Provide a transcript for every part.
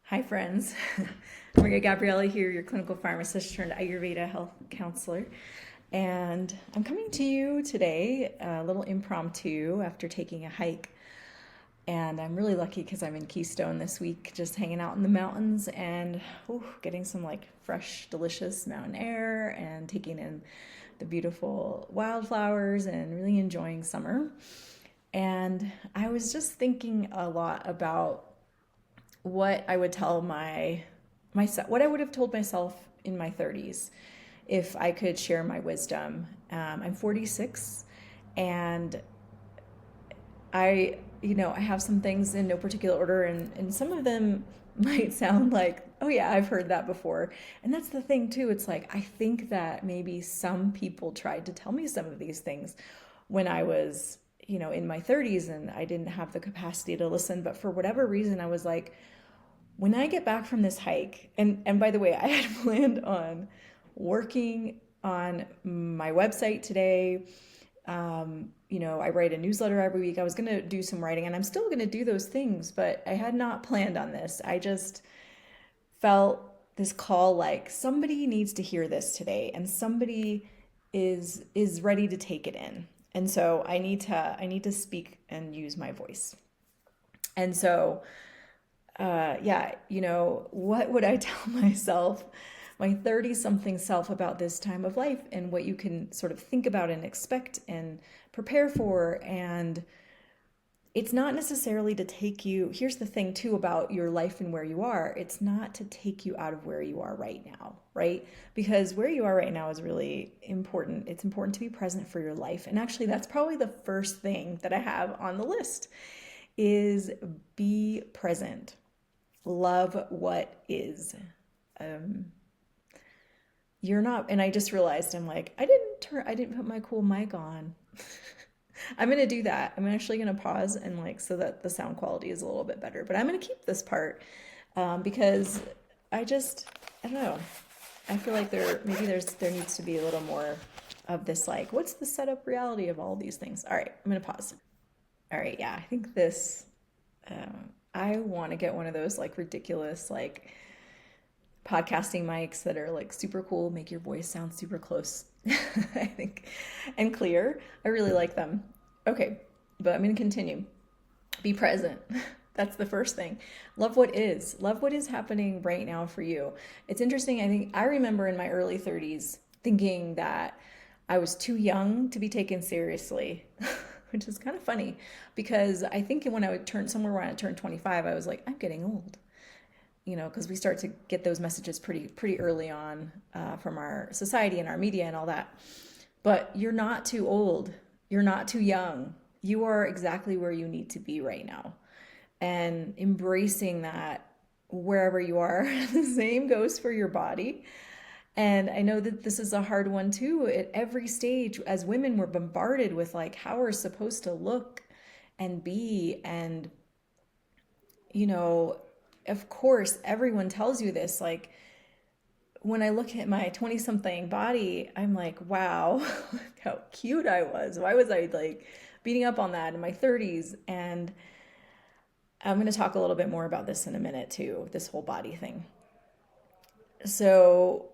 Hi, friends. Maria Gabriella here, your clinical pharmacist turned Ayurveda health counselor. And I'm coming to you today, a little impromptu after taking a hike. And I'm really lucky because I'm in Keystone this week, just hanging out in the mountains and getting some like fresh, delicious mountain air and taking in the beautiful wildflowers and really enjoying summer. And I was just thinking a lot about what I would tell myself, what I would have told myself in my 30s if I could share my wisdom. I'm 46, and I have some things in no particular order, and some of them might sound like, oh yeah, I've heard that before. And that's the thing too. It's like I think that maybe some people tried to tell me some of these things when I was, in my 30s, and I didn't have the capacity to listen. But for whatever reason, I was like, when I get back from this hike, and by the way, I had planned on working on my website today. I write a newsletter every week. I was going to do some writing, and I'm still going to do those things, but I had not planned on this. I just felt this call, like somebody needs to hear this today, and somebody is ready to take it in. And so I need to speak and use my voice. And so yeah, what would I tell myself, my 30 something self, about this time of life and what you can sort of think about and expect and prepare for? And it's not necessarily to take you, here's the thing too about your life and where you are, it's not to take you out of where you are right now, right? Because where you are right now is really important. It's important to be present for your life. And actually, that's probably the first thing that I have on the list is be present. Love what is. Um, you're not, and I just realized I'm like, I didn't put my cool mic on. I'm gonna do that. I'm actually gonna pause and like so that the sound quality is a little bit better. But I'm gonna keep this part because I don't know. I feel like there needs to be a little more of this, like what's the setup reality of all these things. All right, I'm gonna pause. All right, yeah, I think this. I want to get one of those like ridiculous like podcasting mics that are like super cool, make your voice sound super close. I think, and clear. I really like them. Okay, but I'm going to continue. Be present. That's the first thing. Love what is. Love what is happening right now for you. It's interesting. I think I remember in my early 30s thinking that I was too young to be taken seriously, which is kind of funny because I think when I would turn somewhere when I turned 25, I was like, I'm getting old, because we start to get those messages pretty early on from our society and our media and all that. But you're not too old. You're not too young. You are exactly where you need to be right now. And embracing that wherever you are. The same goes for your body. And I know that this is a hard one too. At every stage, as women, we're bombarded with like how we're supposed to look and be. And, you know, of course, everyone tells you this. Like when I look at my 20 something body, I'm like, wow, how cute I was. Why was I like beating up on that in my 30s? And I'm going to talk a little bit more about this in a minute too, this whole body thing. So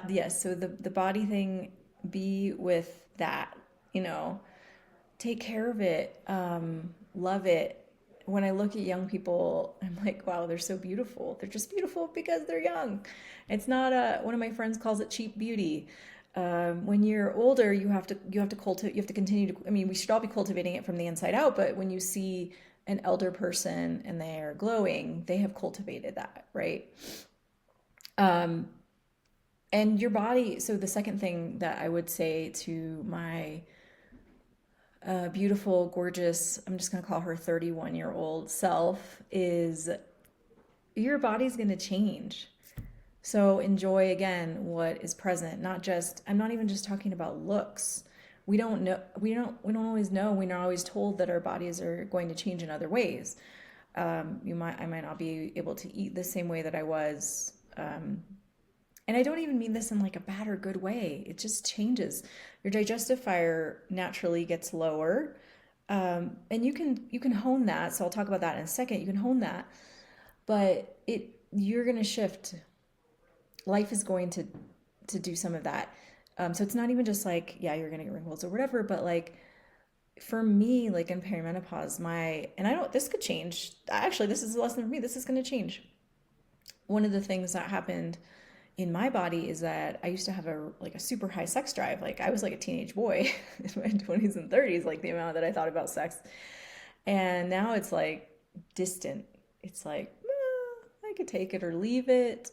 yes, so the body thing, be with that, you know, take care of it, love it. When I look at young people, I'm like, wow, they're so beautiful. They're just beautiful because they're young. It's not one of my friends calls it cheap beauty. When you're older, you have to cultivate, you have to continue to, I mean, we should all be cultivating it from the inside out, but when you see an elder person and they're glowing, they have cultivated that, right? Um, and your body, so the second thing that I would say to my beautiful, gorgeous, I'm just going to call her 31-year-old self, is your body's going to change. So enjoy again what is present. Not just, I'm not even just talking about looks. We don't always know. We're not always told that our bodies are going to change in other ways. I might not be able to eat the same way that I was. And I don't even mean this in like a bad or good way. It just changes. Your digestive fire naturally gets lower. And you can hone that. So I'll talk about that in a second. You can hone that. but you're going to shift. Life is going to do some of that. So it's not even just like, yeah, you're going to get wrinkles or whatever, but like for me, like in perimenopause, and I don't, this could change. Actually, this is a lesson for me. This is going to change. One of the things that happened in my body is that I used to have a super high sex drive. Like I was like a teenage boy in my 20s and 30s, like the amount that I thought about sex. And now it's like distant. It's like, I could take it or leave it.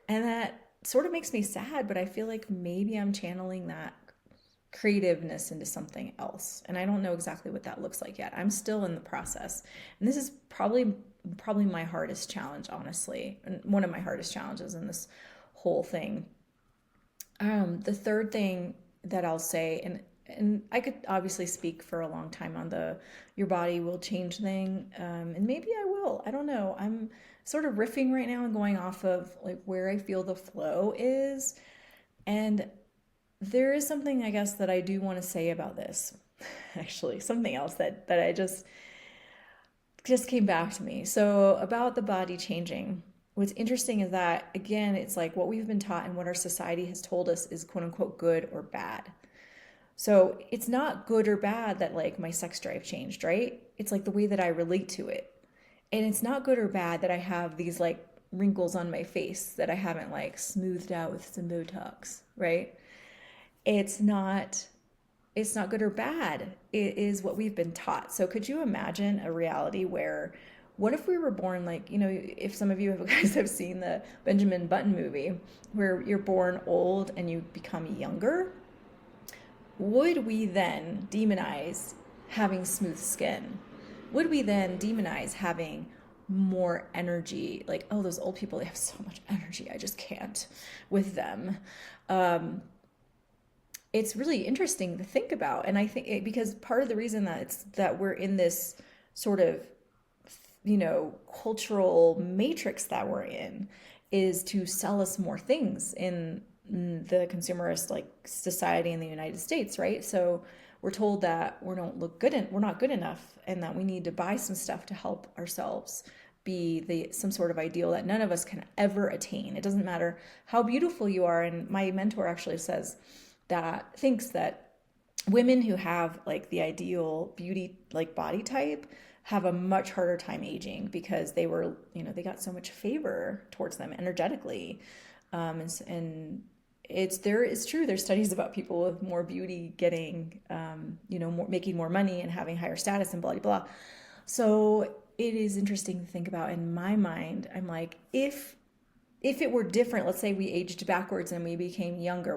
And that sort of makes me sad, but I feel like maybe I'm channeling that creativeness into something else. And I don't know exactly what that looks like yet. I'm still in the process. And this is probably my hardest challenge, honestly. And one of my hardest challenges in this whole thing. The third thing that I'll say, and I could obviously speak for a long time on the your body will change thing, and maybe I will. I don't know. I'm sort of riffing right now and going off of like where I feel the flow is, and there is something I guess that I do want to say about this. Actually, something else that I just came back to me. So about the body changing. What's interesting is that again, it's like what we've been taught and what our society has told us is quote unquote good or bad. So it's not good or bad that like my sex drive changed, right? It's like the way that I relate to it. And it's not good or bad that I have these like wrinkles on my face that I haven't like smoothed out with some Botox, right? It's not it's not good or bad. It is what we've been taught. So could you imagine a reality where what if we were born like, if some of you guys have seen the Benjamin Button movie where you're born old and you become younger? Would we then demonize having smooth skin? Would we then demonize having more energy? Like, oh, those old people, they have so much energy. I just can't with them. It's really interesting to think about. And I think because part of the reason that we're in this sort of, cultural matrix that we're in is to sell us more things in the consumerist like society in the United States, right? So we're told that we're not good enough, and that we need to buy some stuff to help ourselves be some sort of ideal that none of us can ever attain. It doesn't matter how beautiful you are. And my mentor actually thinks that women who have like the ideal beauty like body type have a much harder time aging because they got so much favor towards them energetically. And it's true. There's studies about people with more beauty getting, making more money and having higher status and blah, blah, blah. So it is interesting to think about. In my mind, I'm like, if it were different, let's say we aged backwards and we became younger,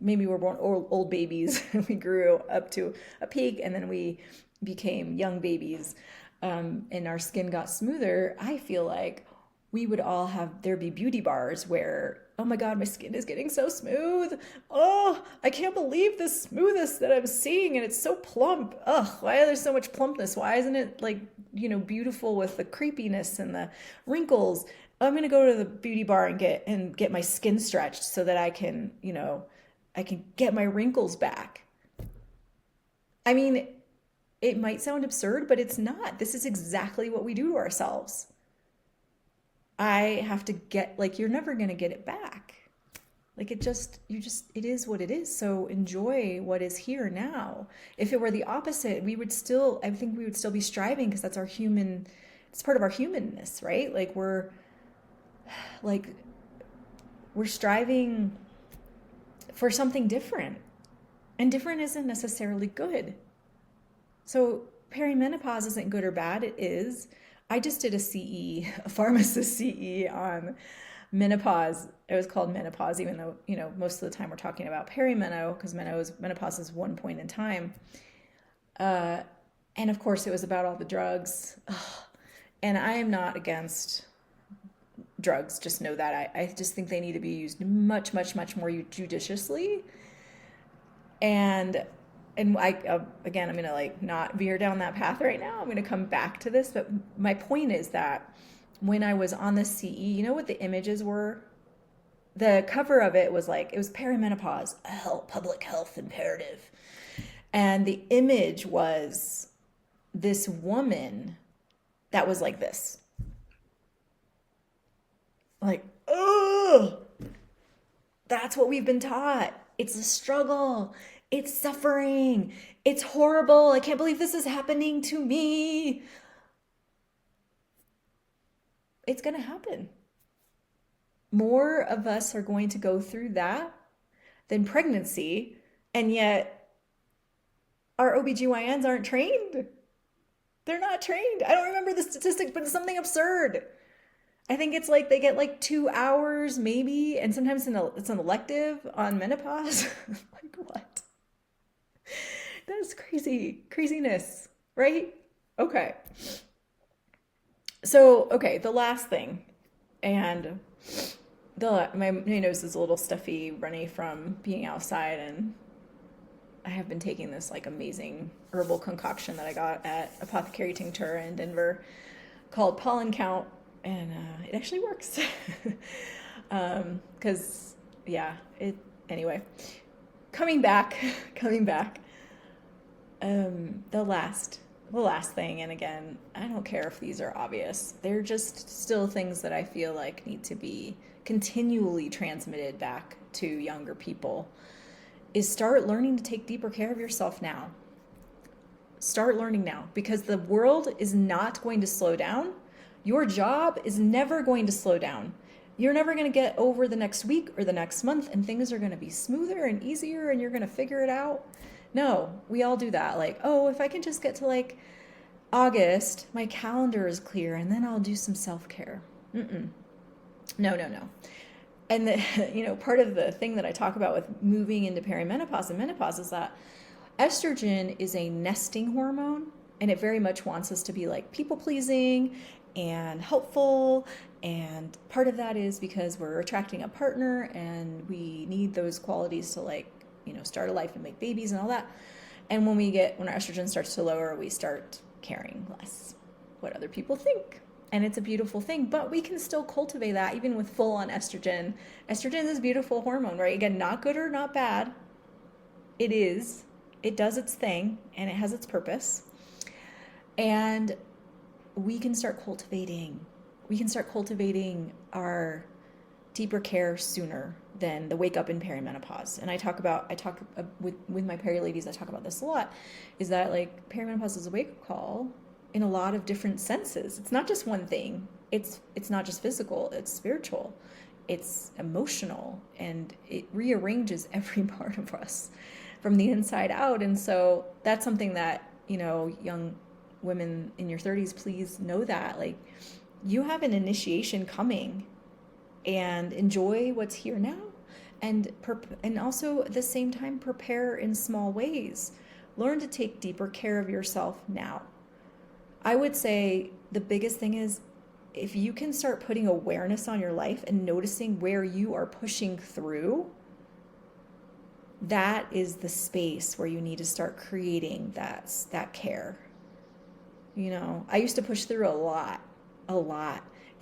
maybe we were born old babies and we grew up to a peak and then we became young babies, and our skin got smoother. I feel like we would all there'd be beauty bars where, oh my God, my skin is getting so smooth. Oh, I can't believe the smoothness that I'm seeing and it's so plump. Ugh, why is there so much plumpness? Why isn't it like, beautiful with the creepiness and the wrinkles? I'm going to go to the beauty bar and get my skin stretched so that I can get my wrinkles back. I mean, it might sound absurd, but it's not. This is exactly what we do to ourselves. I have to you're never going to get it back. Like it is what it is. So enjoy what is here now. If it were the opposite, I think we would still be striving because it's part of our humanness, right? We're striving for something different, and different isn't necessarily good. So perimenopause isn't good or bad. It is. I just did a pharmacist CE on menopause. It was called menopause, even though, most of the time we're talking about perimenopause because menopause is one point in time. And of course it was about all the drugs. Ugh. And I am not against drugs. Just know that I just think they need to be used much, much, much more judiciously. And again, I'm going to not veer down that path right now. I'm going to come back to this. But my point is that when I was on the CE, you know what the images were? The cover of it was it was perimenopause, a public health imperative. And the image was this woman that was like this. That's what we've been taught. It's a struggle. It's suffering. It's horrible. I can't believe this is happening to me. It's going to happen. More of us are going to go through that than pregnancy, and yet our OBGYNs aren't trained. They're not trained. I don't remember the statistic, but it's something absurd. I think it's like they get like 2 hours maybe, and sometimes it's an elective on menopause. Like what? That's crazy. Craziness, right? Okay. So, okay, the last thing, and my nose is a little stuffy, runny from being outside, and I have been taking this like amazing herbal concoction that I got at Apothecary Tincture in Denver called Pollen Count, and it actually works. Because yeah, it anyway. Coming back, coming back. The last thing, and again, I don't care if these are obvious. They're just still things that I feel like need to be continually transmitted back to younger people. Is start learning to take deeper care of yourself now. Start learning now, because the world is not going to slow down. Your job is never going to slow down. You're never going to get over the next week or the next month and things are going to be smoother and easier and you're going to figure it out. No, we all do that. Like, oh, if I can just get to like August, my calendar is clear and then I'll do some self-care. Mm-mm. No, no, no. And part of the thing that I talk about with moving into perimenopause and menopause is that estrogen is a nesting hormone, and it very much wants us to be like people pleasing and helpful. And part of that is because we're attracting a partner and we need those qualities to start a life and make babies and all that. And when our estrogen starts to lower, we start caring less what other people think. And it's a beautiful thing, but we can still cultivate that even with full on estrogen. Estrogen is a beautiful hormone, right? Again, not good or not bad. It is. It does its thing and it has its purpose. And we can start cultivating. We can start cultivating our deeper care sooner than the wake up in perimenopause. And I talk with my peri ladies, I talk about this a lot, is that like perimenopause is a wake up call in a lot of different senses. It's not just one thing. It's not just physical, it's spiritual, it's emotional, and it rearranges every part of us from the inside out. And so that's something that, young women in your 30s, please know that like you have an initiation coming, and enjoy what's here now, and also at the same time prepare in small ways. Learn to take deeper care of yourself now. I would say the biggest thing is if you can start putting awareness on your life and noticing where you are pushing through, that is the space where you need to start creating that care. I used to push through a lot.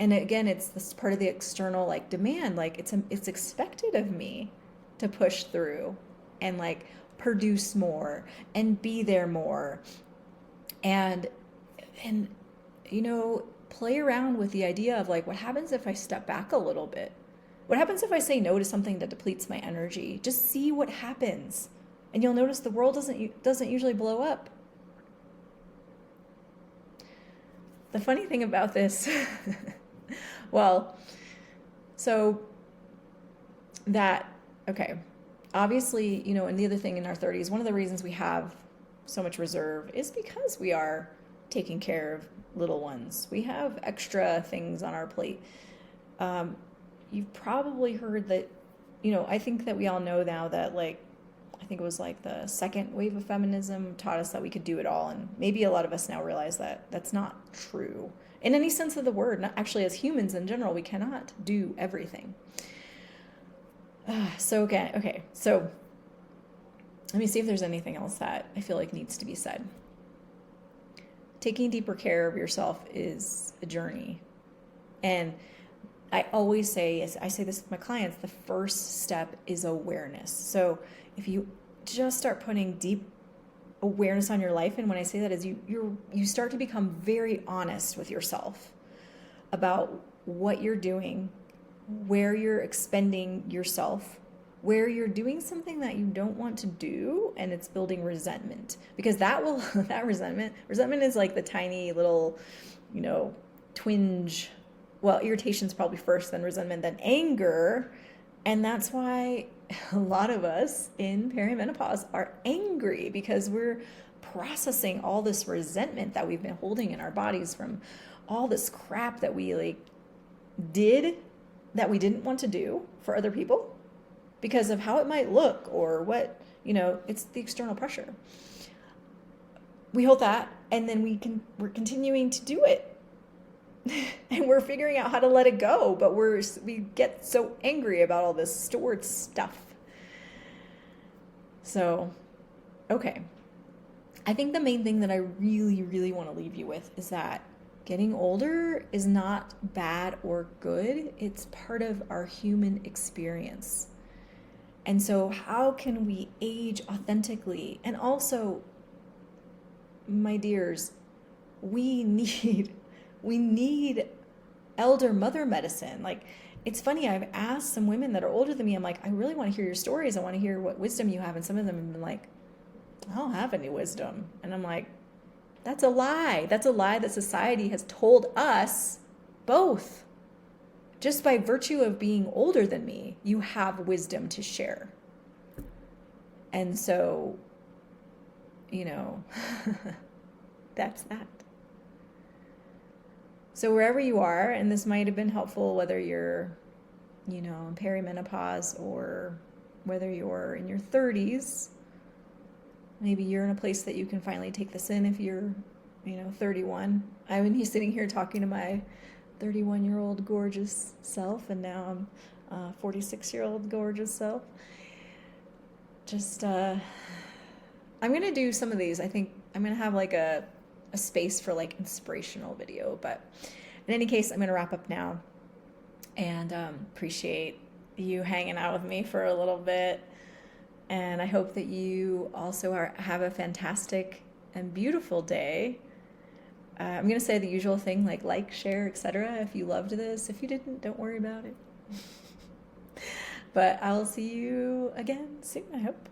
And again, it's this part of the external like demand, like it's expected of me to push through and like produce more and be there more. And play around with the idea of like, what happens if I step back a little bit? What happens if I say no to something that depletes my energy? Just see what happens. And you'll notice the world doesn't usually blow up. The funny thing about this, well, so that, okay, obviously, and the other thing in our 30s, one of the reasons we have so much reserve is because we are taking care of little ones. We have extra things on our plate. You've probably heard that, I think that we all know now that I think it was like the second wave of feminism taught us that we could do it all. And maybe a lot of us now realize that that's not true in any sense of the word. Not actually, as humans in general, we cannot do everything. So let me see if there's anything else that I feel like needs to be said. Taking deeper care of yourself is a journey. And I always say, I say this with my clients, the first step is awareness. So if you just start putting deep awareness on your life, and when I say that is you start to become very honest with yourself about what you're doing, where you're expending yourself, where you're doing something that you don't want to do and it's building resentment. Because that will, that resentment is like the tiny little, you know, twinge. Well, irritation's probably first, then resentment, then anger. And that's why a lot of us in perimenopause are angry, because we're processing all this resentment that we've been holding in our bodies from all this crap that we like did that we didn't want to do for other people because of how it might look or what, you know, it's the external pressure. We hold that, and then we're continuing to do it. And we're figuring out how to let it go, but we get so angry about all this stored stuff. So, okay. I think the main thing that I really, really want to leave you with is that getting older is not bad or good. It's part of our human experience. And so how can we age authentically? And also, my dears, we need elder mother medicine. Like, it's funny, I've asked some women that are older than me, I'm like, I really want to hear your stories. I want to hear what wisdom you have. And some of them have been like, I don't have any wisdom. And I'm like, that's a lie. That's a lie that society has told us both. Just by virtue of being older than me, you have wisdom to share. And so, you know, that's that. So wherever you are, and this might have been helpful, whether you're, you know, in perimenopause or whether you're in your 30s, maybe you're in a place that you can finally take this in if you're, you know, 31. I'm sitting here talking to my 31-year-old gorgeous self, and now I'm 46-year-old gorgeous self. Just, I'm going to do some of these. I think I'm going to have like a space for like inspirational video, but in any case, I'm going to wrap up now, and appreciate you hanging out with me for a little bit. And I hope that you also have a fantastic and beautiful day. I'm going to say the usual thing, like, share, etc. If you loved this. If you didn't, don't worry about it. But I'll see you again soon, I hope.